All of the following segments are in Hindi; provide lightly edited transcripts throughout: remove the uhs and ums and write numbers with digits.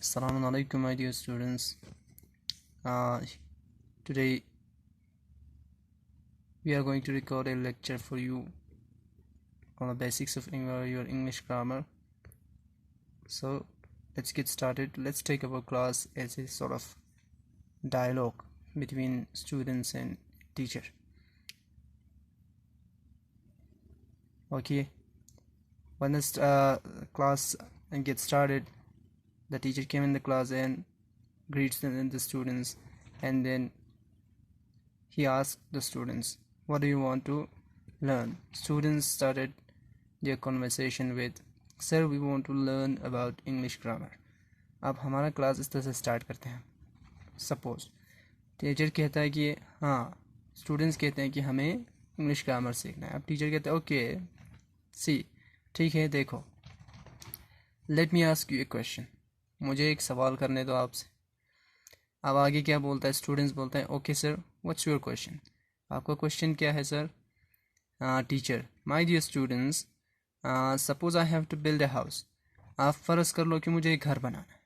Assalamu alaikum, my dear students. Today we are going to record a lecture for you on the basics of your English grammar. So let's get started. Let's take our class as a sort of dialogue between students and teacher. Okay, when this class gets started, the teacher came in the class and greets the students, and then he asked the students, what do you want to learn? Students started their conversation with, sir, we want to learn about English grammar. अब हमारा क्लास इस तरह से स्टार्ट करते हैं. सपोज टीचर कहता है कि हाँ, स्टूडेंट्स कहते हैं कि हमें इंग्लिश ग्रामर सीखना है. अब टीचर कहता है ओके सी, ठीक है, देखो, let me ask U A question, मुझे एक सवाल करने दो आपसे. अब आगे क्या बोलता है? स्टूडेंट्स बोलता है okay sir, what's your question? आपका क्वेश्चन क्या है sir? Teacher, my dear students, suppose I have to build a house. आप फ़र्ज़ कर लो कि मुझे एक घर बनाना है.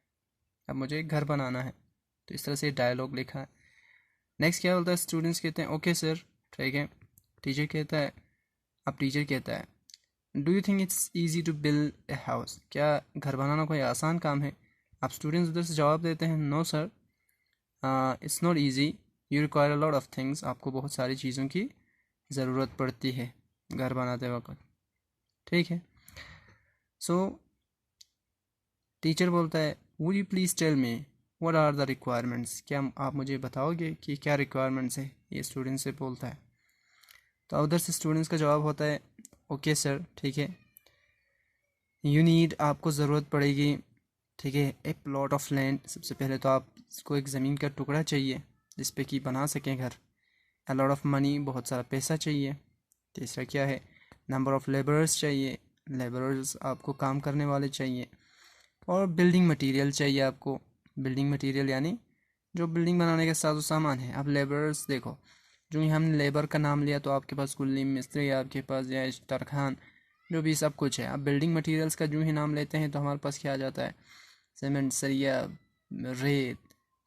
अब मुझे एक घर बनाना है, तो इस तरह से डायलॉग लिखा है. नेक्स्ट क्या बोलता है? स्टूडेंट्स कहते हैं ओके सर, ठीक है. टीचर कहता है, अब टीचर कहता है, do you think it's easy to build a house? क्या घर बनाना कोई आसान काम है? आप स्टूडेंट्स उधर से जवाब देते हैं, no sir, it's not easy, you require a lot of things. आपको बहुत सारी चीज़ों की ज़रूरत पड़ती है घर बनाते वक्त, ठीक है. सो टीचर बोलता है, would you please tell me what are the requirements? क्या आप मुझे बताओगे कि क्या रिक्वायरमेंट्स है? ये स्टूडेंट से बोलता है. तो उधर से स्टूडेंट्स का जवाब होता है ओके सर, ठीक है, यू नीड, आपको ज़रूरत पड़ेगी, ठीक है, ए प्लॉट ऑफ लैंड. सबसे पहले तो आपको एक ज़मीन का टुकड़ा चाहिए जिस पे कि बना सकें घर. अ लॉट ऑफ मनी, बहुत सारा पैसा चाहिए. तीसरा क्या है? नंबर ऑफ लेबरर्स चाहिए, लेबरर्स आपको काम करने वाले चाहिए. और बिल्डिंग मटेरियल चाहिए आपको. बिल्डिंग मटेरियल यानी जो बिल्डिंग बनाने का साजो सामान है. अब लेबरर्स देखो, जो ही हमने लेबर का नाम लिया तो आपके पास कुल्ली मिस्त्री, आपके पास या तरखान, जो भी सब कुछ है. अब बिल्डिंग मटेरियल्स का जो ही नाम लेते हैं तो हमारे पास क्या आ जाता है? सीमेंट, सरिया, रेत,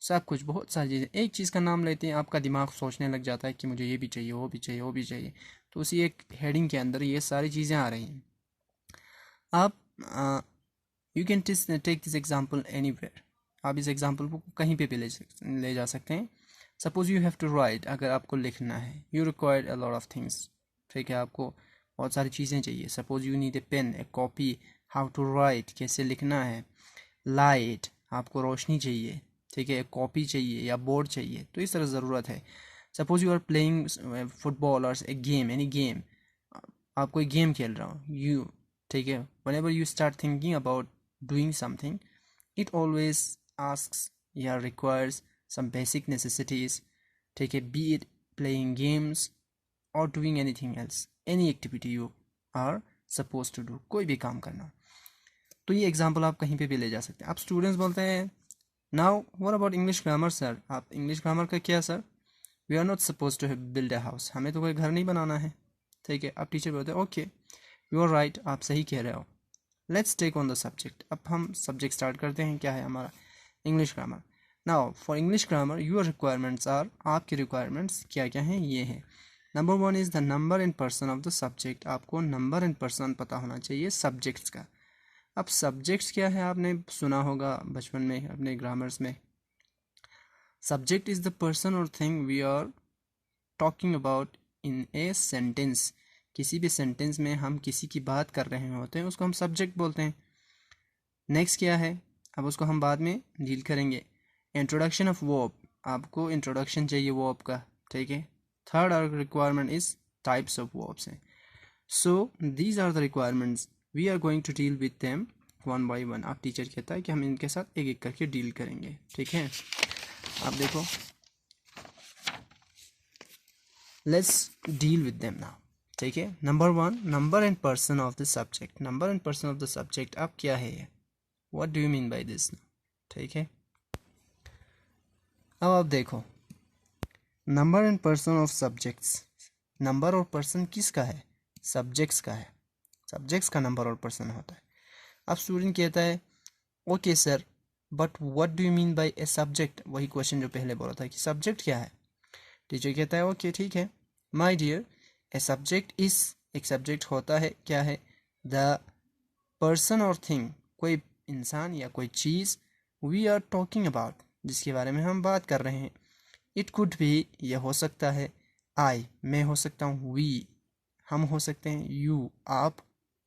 सब कुछ, बहुत सारी चीज़ें. एक चीज़ का नाम लेते हैं, आपका दिमाग सोचने लग जाता है कि मुझे ये भी चाहिए, वो भी चाहिए, वो भी चाहिए. तो उसी एक हेडिंग के अंदर ये सारी चीज़ें आ रही हैं. आप you can take this example anywhere. आप इस एग्जाम्पल को कहीं पे भी ले जा सकते हैं. Suppose you have to write, अगर आपको लिखना है, you required a lot of things, ठीक है, आपको बहुत सारी चीज़ें चाहिए. Suppose you need a pen, a copy, how to write, कैसे लिखना है. लाइट, आपको रोशनी चाहिए, ठीक है, कॉपी चाहिए या बोर्ड चाहिए, तो इस तरह ज़रूरत है. Suppose you are playing football और ए गेम, एनी गेम, आप कोई गेम खेल रहा हो, यू, ठीक है, whenever you start thinking about doing something, it always asks या रिक्वायर्स सम बेसिक नेसेसिटीज़, ठीक है, बी इट प्लेइंग गेम्स और doing anything else, any activity you are suppose to do, कोई भी काम करना. तो ये एग्जाम्पल आप कहीं पे भी ले जा सकते हैं. आप स्टूडेंट्स बोलते हैं, now what about English grammar sir? आप इंग्लिश ग्रामर का क्या sir? We are not suppose to build a house, हमें तो कोई घर नहीं बनाना है, ठीक है. अब टीचर बोलते हैं ओके, यू आर राइट, आप सही कह रहे हो, let's take on the subject. अब हम सब्जेक्ट स्टार्ट करते हैं. क्या है हमारा? English grammar. Now for English grammar your requirements are, आपकी रिक्वायरमेंट्स क्या क्या हैं? ये हैं. Number 1 is the number and person of the subject. आपको नंबर एंड पर्सन पता होना चाहिए सब्जेक्ट्स का. अब सब्जेक्ट्स क्या है? आपने सुना होगा बचपन में अपने ग्रामर्स में, सब्जेक्ट इज़ द पर्सन और thing we are talking about in a sentence. किसी भी सेंटेंस में हम किसी की बात कर रहे होते हैं, उसको हम सब्जेक्ट बोलते हैं. नेक्स्ट क्या है? अब उसको हम बाद में डील करेंगे. इंट्रोडक्शन ऑफ वर्ब, आपको इंट्रोडक्शन चाहिए वर्ब का, ठीक है. Third requirement is types of verbs हैं. So these are the requirements, we are going to deal with them one by one. आप टीचर कहता है कि हम इनके साथ एक एक करके डील करेंगे, ठीक है. आप देखो, let's deal with them now, ठीक है. Number 1, number and person of the subject. Number and person of the subject अब क्या है ये? What do you mean by this? ठीक है. अब आप देखो, number and person of subjects. Number और पर्सन किसका है? सब्जेक्ट्स का है। सब्जेक्ट्स का नंबर और पर्सन होता है। अब स्टूडेंट कहता है okay sir, but what do you mean by a subject? वही क्वेश्चन जो पहले बोला था कि सब्जेक्ट क्या है। टीचर कहता है ओके ठीक है, my dear, a subject is, एक सब्जेक्ट होता है क्या है? द पर्सन और थिंग, कोई इंसान या कोई चीज़, वी आर टॉकिंग अबाउट, जिसके बारे में हम बात कर रहे हैं। इट कुड भी, यह हो सकता है, आई, मैं हो सकता हूँ, वी, हम हो सकते हैं, यू, आप,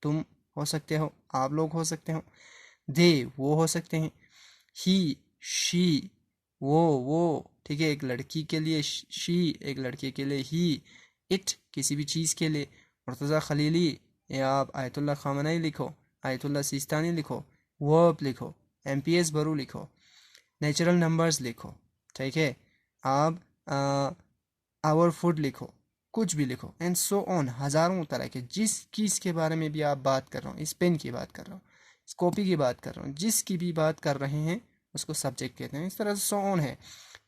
तुम हो सकते हो, आप लोग हो सकते हो, दे, वो हो सकते हैं, ही, शी, वो, ठीक है, एक लड़की के लिए शी, एक लड़के के लिए ही, इट, किसी भी चीज़ के लिए, मुर्तज़ा खलीली, या आप आयतुल्लाह खामनई लिखो, आयतुल्लाह सिस्तानी लिखो, वर्ब लिखो, MPS बरू लिखो, नेचुरल नंबर्स लिखो, ठीक है, आप आवर फूड लिखो, कुछ भी लिखो, एंड सो ऑन, हज़ारों तरह के, जिस चीज़ के बारे में भी आप बात कर रहा हूँ, इस पेन की बात कर रहा हूँ, इस कॉपी की बात कर रहा हूँ, जिसकी भी बात कर रहे हैं उसको सब्जेक्ट कहते हैं। इस तरह से सो ऑन है,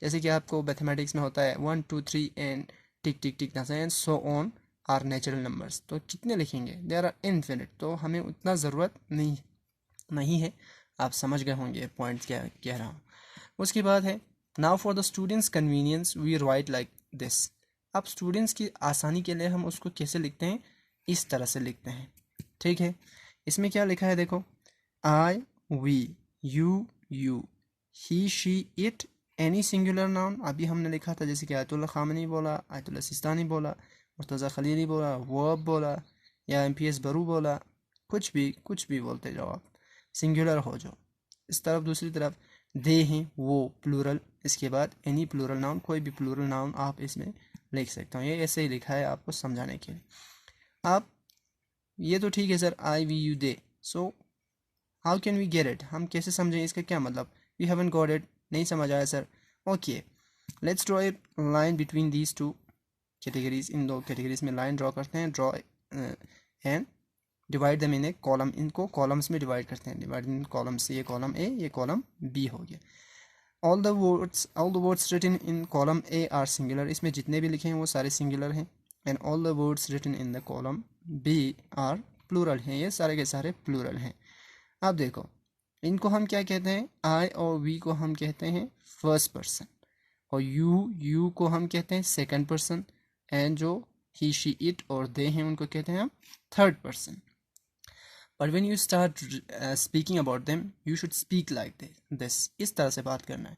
जैसे कि आपको मैथमेटिक्स में होता है 1 2 3 and tick tick tick and so on are natural numbers. तो कितने लिखेंगे? देयर आर इनफिनिट, तो हमें उतना ज़रूरत नहीं है। आप समझ गए होंगे पॉइंट क्या कह रहा हूँ। उसके बाद है now for the students convenience we write like this. अब स्टूडेंट्स की आसानी के लिए हम उसको कैसे लिखते हैं? इस तरह से लिखते हैं, ठीक है। इसमें क्या लिखा है देखो, I, we, you, he, she, it, any singular noun. अभी हमने लिखा था जैसे कि आयतुल्लाह खामनी बोला, आयतुल्लाह सिस्तानी बोला, मुर्तज़ा खलीली बोला, वर्ब बोला, या MPS बरू बोला, कुछ भी बोलते जाओ आप, सिंगुलर हो जाओ। इस तरफ दूसरी तरफ दे हैं, वो प्लूरल, इसके बाद एनी प्लूरल नाउन, कोई भी प्लूरल नाउन आप इसमें लिख सकते हो। ये ऐसे ही लिखा है आपको समझाने के लिए। आप ये तो ठीक है sir, I, we, you, they, so how can we get it? हम कैसे समझें इसका क्या मतलब? वी हैवंट गॉट इट, नहीं समझ आया sir. Okay, let's draw a line between these two categories. इन दो कैटेगरीज में लाइन ड्रॉ करते हैं, draw and divide them in a column. इनको कॉलम्स में डिवाइड करते हैं, डिवाइड इन कॉलम्स, ये कॉलम ए, ये कॉलम बी हो गया। All the words written in column A are singular, इसमें जितने भी लिखे हैं वो सारे सिंगुलर हैं। And all the words written in the column B are plural हैं, ये सारे के सारे प्लूरल हैं। अब देखो, इनको हम क्या कहते हैं? आई और वी को हम कहते हैं फर्स्ट पर्सन, और यू को हम कहते हैं सेकंड पर्सन, एंड जो ही, शी, इट और दे हैं उनको कहते हैं हम third person. But when you start speaking about them you should speak like this, इस तरह से बात करना है।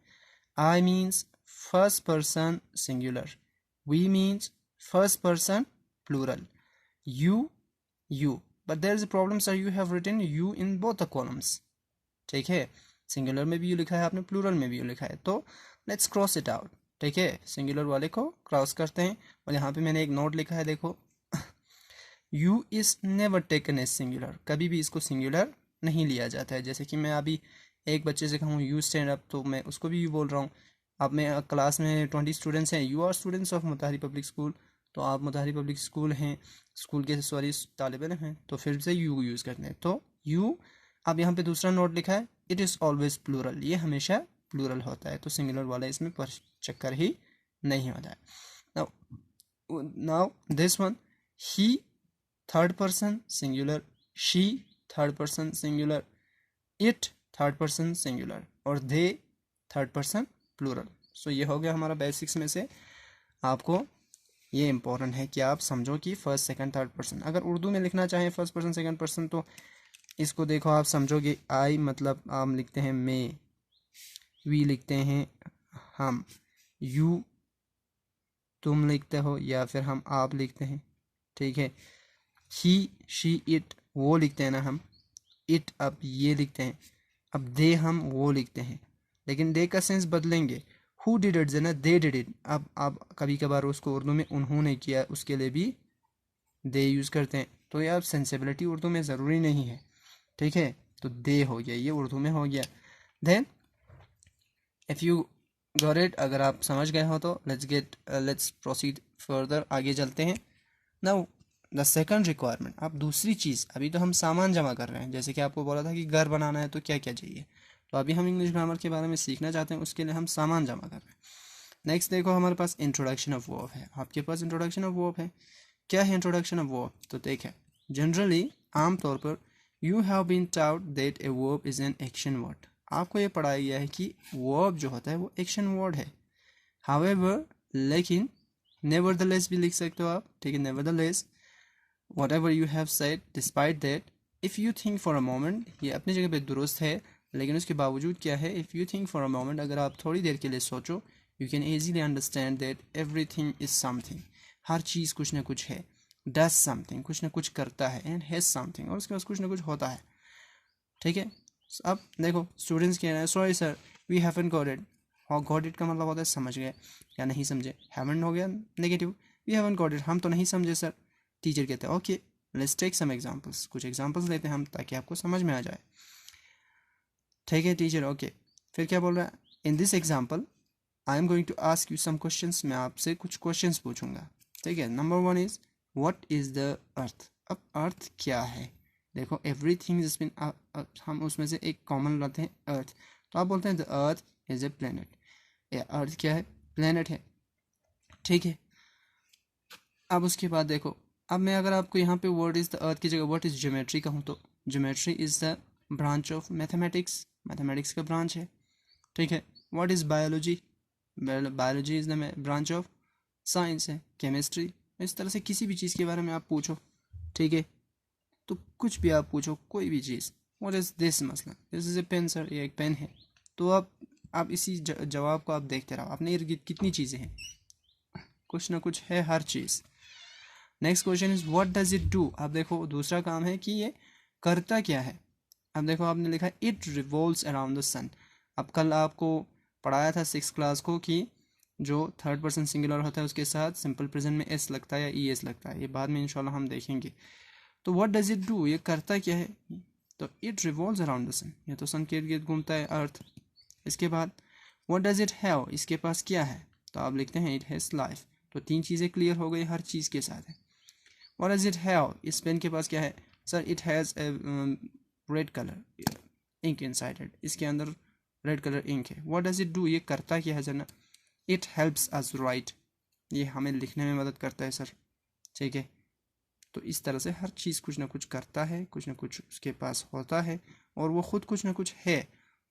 I means first person singular, we means first person plural, you, but there is a problem sir, you have written you in both the columns, ठीक है, सिंगुलर में भी यू लिखा है आपने, प्लूरल में भी यू लिखा है, तो लेट्स क्रॉस इट आउट, ठीक है, सिंगुलर वाले को क्रॉस करते हैं। और यहाँ पे मैंने एक नोट लिखा है देखो, you is never taken as singular, कभी भी इसको सिंगुलर नहीं लिया जाता है। जैसे कि मैं अभी एक बच्चे से कहूँ यू स्टैंड अप, तो मैं उसको भी यू बोल रहा हूँ। अब मैं क्लास में 20 स्टूडेंट्स हैं, you are students of Mutahhari public school, तो आप मुताहरी पब्लिक स्कूल हैं, स्कूल के सॉरी तालिब इल्म हैं, तो फिर से यू यूज़ करते हैं। तो यू, अब यहाँ पे दूसरा नोट लिखा है, इट इज़ ऑलवेज प्लूरल, ये हमेशा प्लूरल होता है, तो सिंगुलर वाला इसमें पर चक्कर ही नहीं होता है। Now this one, he third person singular, she third person singular, it third person singular, और दे थर्ड पर्सन प्लूरल। सो ये हो गया हमारा बेसिक्स में से। आपको ये इंपॉर्टेंट है कि आप समझो कि फर्स्ट सेकंड थर्ड पर्सन। अगर उर्दू में लिखना चाहें फर्स्ट पर्सन सेकंड पर्सन, तो इसको देखो आप समझोगे, आई मतलब आप लिखते हैं मैं, वी लिखते हैं हम, यू तुम लिखते हो या फिर हम आप लिखते हैं, ठीक है, ही, शी, इट वो लिखते हैं ना हम, इट अब ये लिखते हैं, अब दे हम वो लिखते हैं, लेकिन दे का सेंस बदलेंगे, हु डिड इट ना दे डिड इट। अब आप कभी कभार उसको उर्दू में उन्होंने किया, उसके लिए भी दे यूज़ करते हैं, तो यार सेंसिबिलिटी उर्दू में ज़रूरी नहीं है, ठीक है, तो दे हो गया, ये उर्दू में हो गया। Then if you got it, अगर आप समझ गए हो तो लेट्स प्रोसीड फर्दर, आगे चलते हैं। नाउ द सेकंड रिक्वायरमेंट, अब दूसरी चीज़, अभी तो हम सामान जमा कर रहे हैं, जैसे कि आपको बोला था कि घर बनाना है तो क्या क्या चाहिए, तो अभी हम इंग्लिश ग्रामर के बारे में सीखना चाहते हैं, उसके लिए हम सामान जमा कर रहे हैं। नेक्स्ट देखो हमारे पास इंट्रोडक्शन ऑफ वर्ब है, आपके पास इंट्रोडक्शन ऑफ वर्ब है। क्या है इंट्रोडक्शन ऑफ वर्ब? तो देखें, जनरली आमतौर पर you have been taught that a verb is an action word. आपको ये पढ़ाया गया है कि वर्ब जो होता है वो एक्शन वर्ड है। हाउएवर, लेकिन नेवरदलेस भी लिख सकते हो आप, ठीक है। Nevertheless whatever you have said, despite that, if you think for a moment, ये अपनी जगह पे दुरुस्त है, लेकिन उसके बावजूद क्या है, if you think for a moment, अगर आप थोड़ी देर के लिए सोचो, you can easily understand that everything is something, हर चीज़ कुछ ना कुछ है, does something, कुछ ना कुछ करता है, and has something, और उसके पास कुछ ना कुछ होता है, ठीक है। अब देखो स्टूडेंट्स कह रहे हैं sorry sir we haven't got it, और गॉट इट का मतलब होता है समझ गए या नहीं समझे, हैवन हो गया negative, we haven't got it हम तो नहीं समझे सर। टीचर कहते हैं okay let's take some examples, कुछ एग्जांपल्स लेते हैं हम ताकि आपको समझ में आ जाए, ठीक है टीचर ओके। फिर क्या बोल रहा है, in this example I am going to ask you some questions, मैं आपसे कुछ क्वेश्चंस पूछूंगा, ठीक है। Number 1 is what is the earth. अब अर्थ क्या है, देखो एवरीथिंग इज बिन, हम उसमें से एक कॉमन लाते हैं अर्थ, तो आप बोलते हैं the earth is a planet, या अर्थ क्या है, प्लेनेट है, ठीक है। अब उसके बाद देखो, अब मैं अगर आपको यहाँ पे वर्ड इज द अर्थ की जगह व्हाट इज ज्योमेट्री कहूँ, तो geometry is the branch of mathematics, mathematics का ब्रांच है, ठीक है। What is biology, biology is the branch of science है, केमिस्ट्री, इस तरह से किसी भी चीज़ के बारे में आप पूछो, ठीक है, तो कुछ भी आप पूछो कोई भी चीज़, व्हाट इज दिस, मसला this is a pen sir, ये एक पेन है, तो आप इसी जवाब को आप देखते रहो, अपने इर्द गिर्द कितनी चीज़ें हैं, कुछ ना कुछ है हर चीज़। Next question is what does it do. अब देखो दूसरा काम है कि ये करता क्या है। अब देखो आपने लिखा है इट रिवॉल्व्स अराउंड द सन। अब कल आपको पढ़ाया था 6th क्लास को कि जो थर्ड पर्सन सिंगुलर होता है उसके साथ सिंपल प्रेजेंट में एस लगता है या ई एस लगता है, ये बाद में इंशाल्लाह हम देखेंगे। तो व्हाट डज इट डू, ये करता क्या है, तो इट रिवॉल्व्स अराउंड द सन, ये तो सन के इर्द गिर्द घूमता है अर्थ। इसके बाद व्हाट डज इट हैव, इसके पास क्या है, तो आप लिखते हैं इट हैज़ लाइफ, तो 3 चीज़ें क्लियर हो गई हर चीज़ के साथ है। व्हाट डज इट हैव, इस पेन के पास क्या है, sir it has a red colour ink inside it, इसके अंदर रेड कलर इंक है। व्हाट डज इट डू, ये करता क्या है जना, इट हेल्प्स अस राइट, ये हमें लिखने में मदद करता है सर, ठीक है। तो इस तरह से हर चीज़ कुछ ना कुछ करता है, कुछ ना कुछ उसके पास होता है, और वो खुद कुछ ना कुछ है,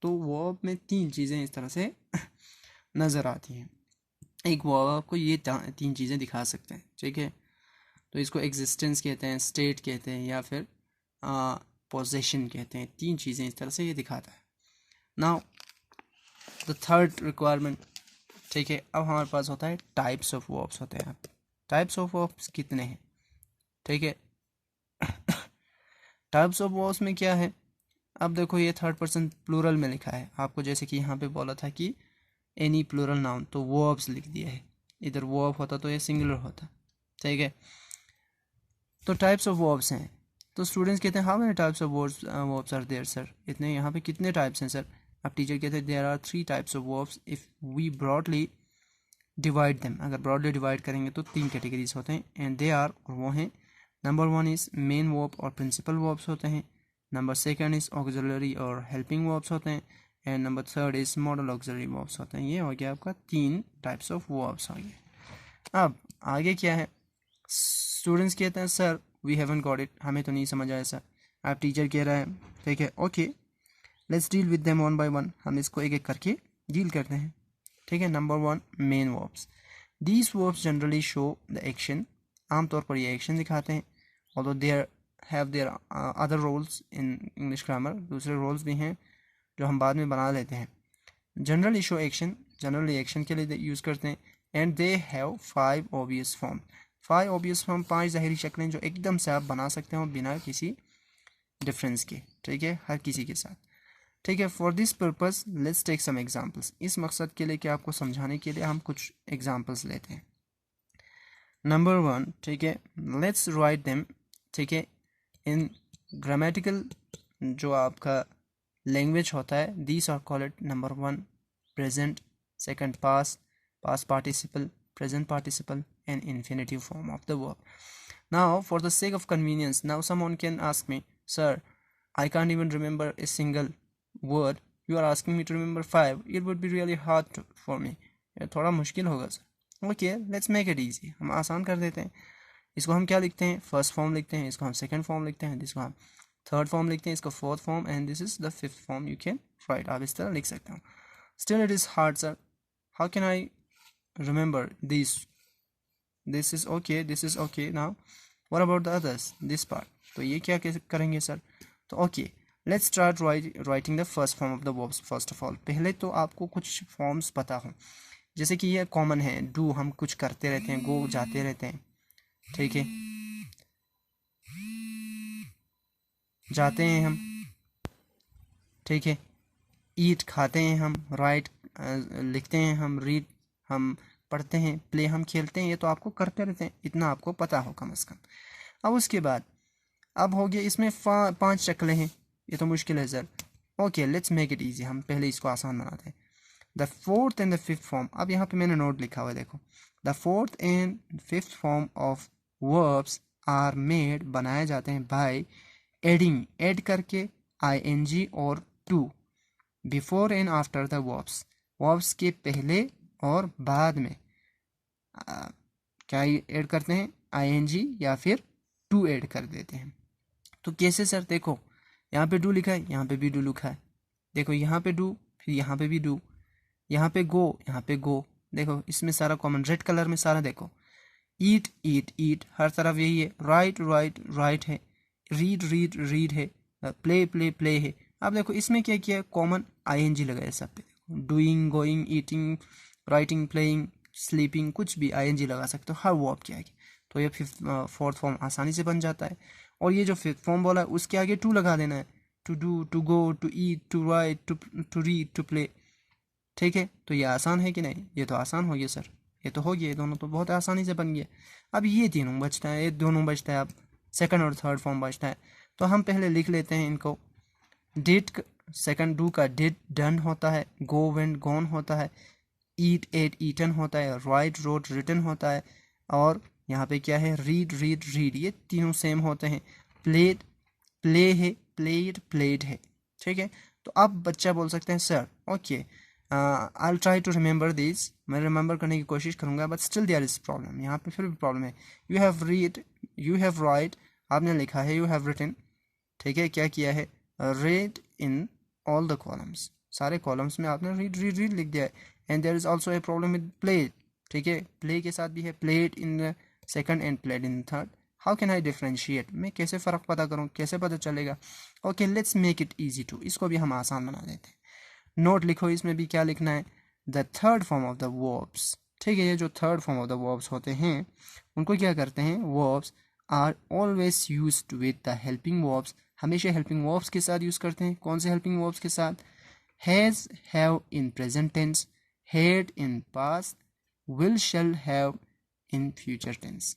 तो वो में 3 चीज़ें इस तरह से नज़र आती हैं। एक वो आपको ये 3 चीज़ें दिखा सकते हैं, ठीक है। तो इसको एग्जिस्टेंस कहते हैं, स्टेट कहते हैं, या फिर पोजेशन कहते हैं, 3 चीज़ें इस तरह से ये दिखाता है। नाउ द थर्ड रिक्वायरमेंट, ठीक है। अब हमारे पास होता है टाइप्स ऑफ वर्ब्स होते हैं। टाइप्स ऑफ वर्ब्स कितने हैं, ठीक है। टाइप्स ऑफ वर्ब्स में क्या है, अब देखो ये थर्ड पर्सन प्लूरल में लिखा है आपको, जैसे कि यहाँ पे बोला था कि एनी प्लूरल नाउन, तो वर्ब्स लिख दिया है, इधर वर्ब होता तो ये सिंगुलर होता, ठीक है। तो टाइप्स ऑफ वर्ब्स हैं, तो स्टूडेंट्स कहते हैं how many types of verbs are there sir, इतने यहाँ पे कितने टाइप्स हैं सर। अब टीचर कहते हैं there are 3 types of verbs if we broadly divide them, अगर ब्रॉडली डिवाइड करेंगे तो 3 कैटेगरीज होते हैं, एंड दे आर, और वो हैं, नंबर 1 इज़ मेन वर्ब और प्रिंसिपल वर्ब्स होते हैं, नंबर 2 इज़ ऑक्सिलरी और हेल्पिंग वर्ब्स होते हैं, and number 3 is model auxiliary verbs होते हैं। ये हो गया आपका 3 टाइप्स ऑफ वर्ब्स हो गए। अब आगे क्या है, स्टूडेंट्स कहते हैं sir we haven't got it, हमें तो नहीं समझ आया सर। अब टीचर कह रहा है ठीक है okay let's deal with them one by one, हम इसको एक एक करके डील करते हैं, ठीक है। Number 1 main verbs, these verbs generally show the action, आमतौर पर ये एक्शन दिखाते हैं, although there have there other roles in English grammar, दूसरे रोल्स भी हैं जो हम बाद में बना लेते हैं। Generally show action, generally action के लिए यूज़ करते हैं, and they have 5 obvious form, 5 obvious form, 5 ज़ाहिरी शक्लें जो एकदम से आप बना सकते हो बिना किसी डिफरेंस के, ठीक है, हर किसी के साथ, ठीक है। For this purpose let's take some examples, इस मकसद के लिए कि आपको समझाने के लिए हम कुछ एग्जांपल्स लेते हैं। नंबर 1, ठीक है, लेट्स राइट देम, ठीक है, इन ग्रामेटिकल जो आपका लैंग्वेज होता है, these are called number 1 present, second past, past participle, present participle, and infinitive form of the verb. Now for the sake of convenience, now someone can ask me, sir, I can't even remember a single word, you are asking me to remember 5, it would be really hard for me, ये थोड़ा मुश्किल होगा sir. Okay, let's make it easy, हम आसान कर देते हैं। इसको हम क्या लिखते हैं, फर्स्ट फॉर्म लिखते हैं, इसको हम सेकंड फॉर्म लिखते हैं, इसको हम थर्ड फॉर्म लिखते हैं, इसको fourth form, and this is the fifth form you can write. आप इस तरह लिख सकते हो। Still it is hard sir, how can I remember this, this is okay, this is okay, now what about the others, this part, तो ये क्या करेंगे सर। तो okay, let's start writing the first form of the verbs. First of all पहले तो आपको कुछ फॉर्म्स पता हो, जैसे कि ये कॉमन है, डू हम कुछ करते रहते हैं, गो जाते रहते हैं, ठीक है, जाते हैं हम, ठीक है, ईट खाते हैं हम, राइट लिखते हैं हम, रीड हम पढ़ते हैं, प्ले हम खेलते हैं, ये तो आपको करते रहते हैं, इतना आपको पता हो कम से कम। अब उसके बाद अब हो गया, इसमें 5 शक्लें हैं, ये तो मुश्किल है sir. Okay, let's make it easy, हम पहले इसको आसान बनाते हैं। The fourth and the fifth form, अब यहाँ पे मैंने नोट लिखा हुआ है, देखो, the fourth and fifth form of verbs are made, बनाए जाते हैं बाय एडिंग, ऐड करके ing और to, before and after the verbs, verbs के पहले और बाद में क्या ऐड करते हैं, ing या फिर टू ऐड कर देते हैं। तो कैसे सर, देखो यहाँ पे डू लिखा है, यहाँ पे भी डू लिखा है, देखो यहाँ पे डू, फिर यहाँ पे भी डू, यहाँ पे गो, यहाँ पे गो, देखो इसमें सारा कॉमन, रेड कलर में सारा, देखो ईट ईट ईट, हर तरफ यही है, राइट राइट राइट है, रीड रीड रीड है, प्ले प्ले प्ले है। अब देखो इसमें क्या किया, कॉमन ing लगाया सब पे, doing, going, eating, writing, playing, sleeping, कुछ भी ing लगा सकते हो हर वर्ब के आगे, तो ये फिफ्थ फोर्थ फॉर्म आसानी से बन जाता है। और ये जो फिफ्थ फॉर्म बोला है उसके आगे टू लगा देना है, to do, to go, to eat, to write, to read, to play, ठीक है। तो ये आसान है कि नहीं, ये तो आसान हो गया सर, ये तो हो गया, ये दोनों तो बहुत आसानी से बन गया। अब ये तीनों बचता है, ये दोनों बचता है, अब सेकंड और थर्ड फॉर्म बचता है, तो हम पहले लिख लेते हैं इनको। डिड, सेकंड डू का डिड डन होता है, गो वेंट गॉन होता है, ईट एट ईटन होता है, राइट रोट रिटन होता है, और यहाँ पे क्या है, रीड रीड रीड, ये तीनों सेम होते हैं। प्लेड प्ले है, प्लेड प्लेड है, ठीक है। तो अब बच्चा बोल सकते हैं sir okay, I try to remember this, मैं रिमेंबर करने की कोशिश करूंगा, but still there is problem, यहाँ पे फिर भी प्रॉब्लम है। You have read, you have write, आपने लिखा है, यू हैव रिटन, ठीक है, क्या किया है, read in all the columns, सारे कॉलम्स में आपने रीड रीड रीड लिख दिया है। And there is also a problem with play, ठीक है, प्ले के साथ भी है, played in the second and played in third. How can I differentiate, मैं कैसे फ़र्क पता करूँ, कैसे पता चलेगा। Okay, let's make it easy too, इसको भी हम आसान बना देते हैं। नोट लिखो, इसमें भी क्या लिखना है, the third form of the verbs, ठीक है, ये जो third form of the verbs होते हैं उनको क्या करते हैं, verbs are always used with the helping verbs, हमेशा हेल्पिंग वर्ब्स के साथ यूज़ करते हैं। कौन से हेल्पिंग वर्ब्स के साथ, has have in present tense, had in past, will shall have in future tense.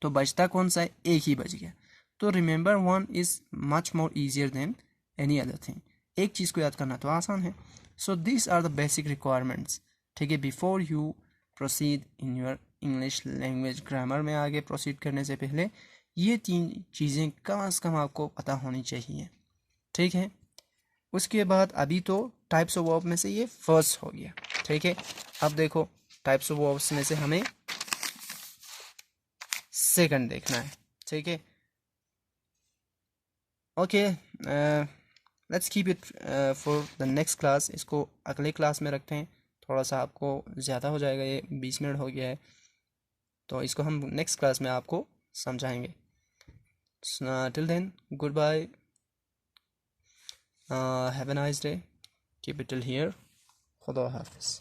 तो बचता कौन सा है, एक ही बच गया। तो remember one is much more easier than any other thing, एक चीज़ को याद करना तो आसान है। So this are the basic requirements, ठीक है, before you proceed in your English language grammar में आगे प्रोसीड करने से पहले ये 3 चीज़ें कम से कम आपको पता होनी चाहिए, ठीक है। उसके बाद अभी तो टाइप्स ऑफ वर्ब में से ये फर्स्ट हो गया, ठीक है। अब देखो टाइप्स ऑफ वर्ब्स में से हमें सेकंड देखना है, ठीक है। Okay, let's keep it for the next class, इसको अगले क्लास में रखते हैं, थोड़ा सा आपको ज़्यादा हो जाएगा, ये 20 मिनट हो गया है, तो इसको हम नेक्स्ट क्लास में आपको समझाएंगे। Till then good bye, have a nice day, keep it till here, खुदा हाफिज़।